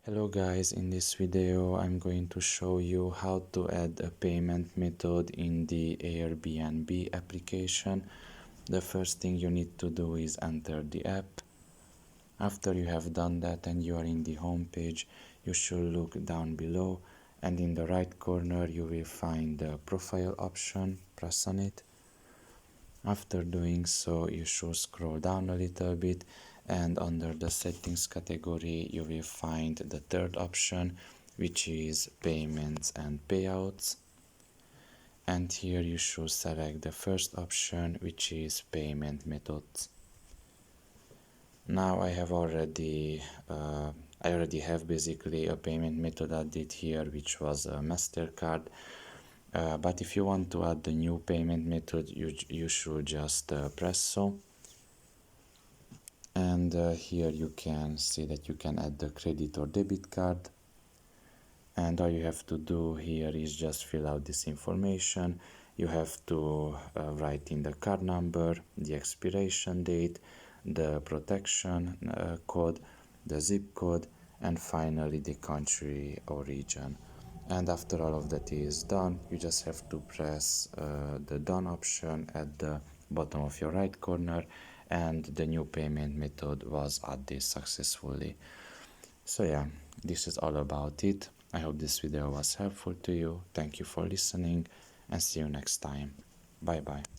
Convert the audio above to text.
Hello guys, in this video I'm going to show you how to add a payment method in the Airbnb application. The first thing you need to do is enter the app. After you have done that and you are in the home page, you should look down below and in the right corner you will find the profile option. Press on it. After doing so, you should scroll down a little bit and under the settings category you will find the third option, which is payments and payouts, and here you should select the first option, which is payment methods. Now I already have basically a payment method added here, which was a MasterCard. But if you want to add the new payment method, you should just press so. And here you can see that you can add the credit or debit card. And all you have to do here is just fill out this information. You have to write in the card number, the expiration date, the protection code, the zip code, and finally the country or region. And after all of that is done, you just have to press the done option at the bottom of your right corner, and the new payment method was added successfully. So yeah, this is all about it. I hope this video was helpful to you. Thank you for listening and see you next time. Bye bye.